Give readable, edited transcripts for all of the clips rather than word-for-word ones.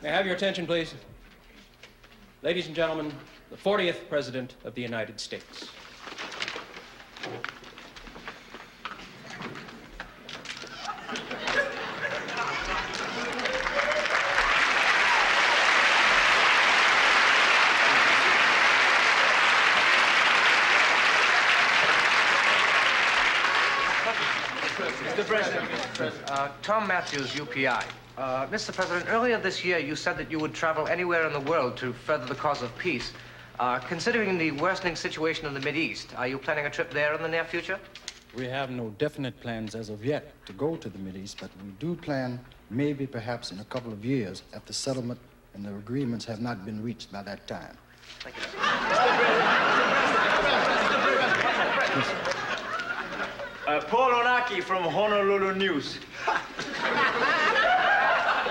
May I have your attention, please? Ladies and gentlemen, the 40th President of the United States. Mr. President. Tom Matthews, UPI. Mr. President, earlier this year you said that you would travel anywhere in the world to further the cause of peace. Considering the worsening situation in the Mideast, are you planning a trip there in the near future? We have no definite plans as of yet to go to the Mideast, but we do plan maybe perhaps in a couple of years if the settlement and the agreements have not been reached by that time. Thank you. Paul Onaki from Honolulu News.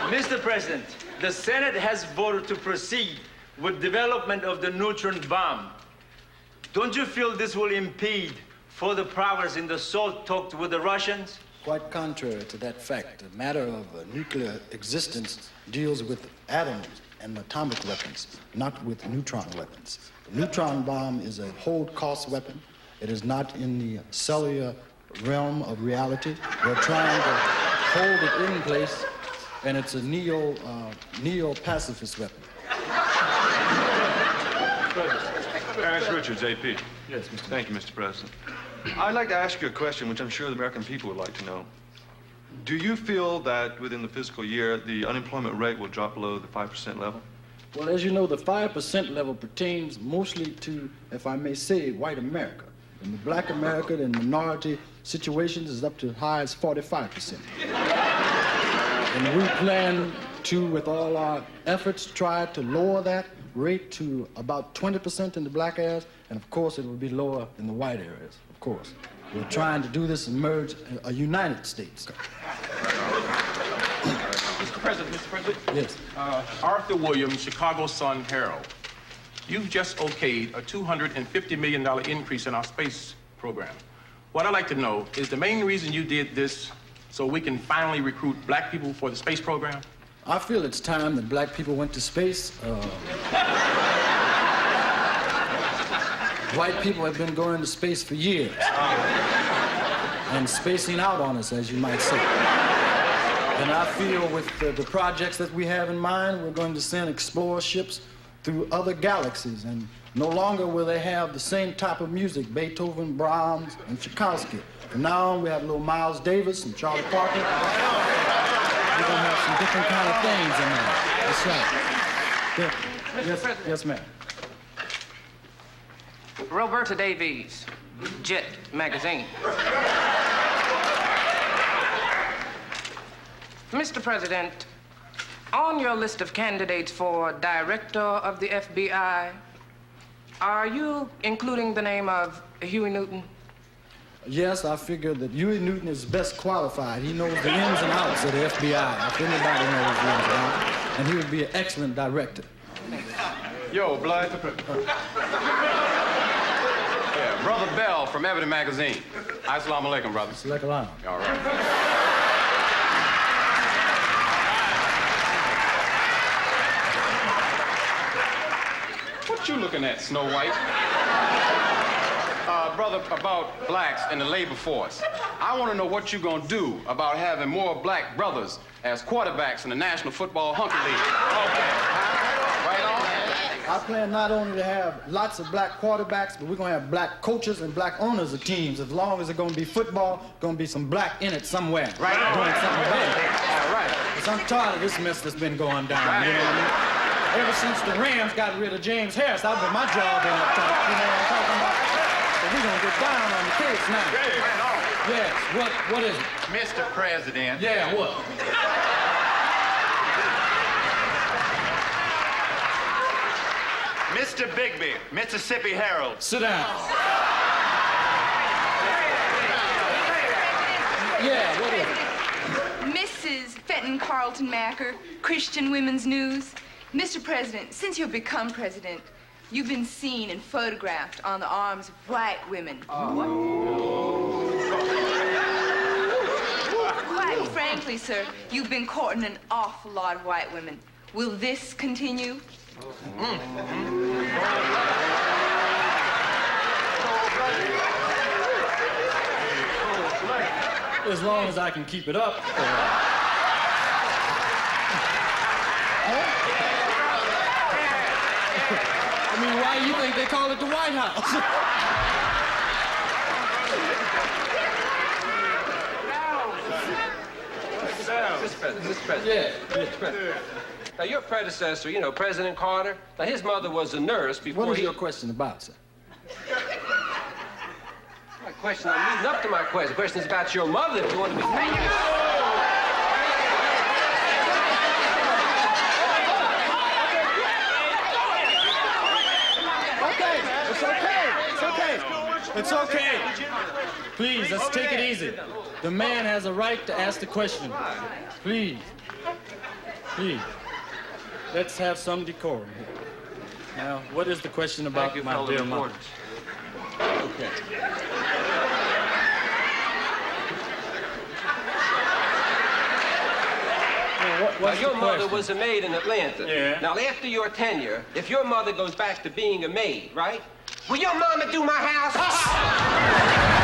Mr. President, the Senate has voted to proceed with development of the neutron bomb. Don't you feel this will impede further progress in the SALT talks with the Russians? Quite contrary to that fact, the matter of nuclear existence deals with atoms and atomic weapons, not with neutron weapons. The neutron bomb is a hold-cost weapon. It is not in the cellular realm of reality. We're trying to hold it in place, and it's a neo-pacifist weapon. Ernest Richards, AP. Yes, Mr. Thank you, Mr. President. I'd like to ask you a question, which I'm sure the American people would like to know. Do you feel that within the fiscal year, the unemployment rate will drop below the 5% level? Well, as you know, the 5% level pertains mostly to, if I may say, white America. In the black America, the minority situations is up to as high as 45%. And we plan to, with all our efforts, try to lower that rate to about 20% in the black areas, and of course it will be lower in the white areas, of course. We're trying to do this and merge a United States. Mr. President. Yes. Arthur Williams, Chicago Sun-Herald. You've just okayed a $250 million increase in our space program. What I'd like to know is the main reason you did this so we can finally recruit black people for the space program? I feel it's time that black people went to space. White people have been going to space for years and spacing out on us, as you might say. And I feel with the projects that we have in mind, we're going to send explorer ships through other galaxies, and no longer will they have the same type of music, Beethoven, Brahms, and Tchaikovsky. From now on, we have little Miles Davis and Charlie Parker. We're going to have some different kind of things in there. That's right. Yes, ma'am. Roberta Davies, Jet magazine. Mr. President, on your list of candidates for director of the FBI, are you including the name of Huey Newton? Yes, I figure that Huey Newton is best qualified. He knows the ins and outs of the FBI, if anybody knows the ins and outs, and he would be an excellent director. Yo, Blood. Yeah, Brother Bell from Ebony Magazine. Assalamu alaikum, brother. Select a line. All right. What you looking at, Snow White? Brother, about blacks in the labor force. I want to know what you're going to do about having more black brothers as quarterbacks in the National Football Hunter League. Okay. Right on? I plan not only to have lots of black quarterbacks, but we're going to have black coaches and black owners of teams. As long as it's going to be football, going to be some black in it somewhere. Right on. Doing something about it. All right. Because I'm tired of this mess that's been going down. Right. You know what I mean? Ever since the Rams got rid of James Harris, I've been my job in up top. You know what I'm talking about? So we're going to get down on the case now. Yes, what is it? Mr. President. Yeah, what? Mr. Bigby, Mississippi Herald. Sit down. Yeah, what is it? Mrs. Fenton Carlton Macker, Christian Women's News. Mr. President, since you've become president, you've been seen and photographed on the arms of white women. Quite frankly, sir, you've been courting an awful lot of white women. Will this continue? As long as I can keep it up. I mean, why do you think they call it the White House? Mr. President. Mr. President. Now, your predecessor, you know, President Carter, now his mother was a nurse before What is your question about, sir? My question, I'm leading up to my question. The question is about your mother, if you want to be famous. It's okay. Please, let's take it easy. The man has a right to ask the question. Please. Please. Let's have some decorum here. Now, what is the question about my dear mother? Okay. Now, your mother was a maid in Atlanta. Yeah. Now, after your tenure, if your mother goes back to being a maid, right? Will your mama do my house?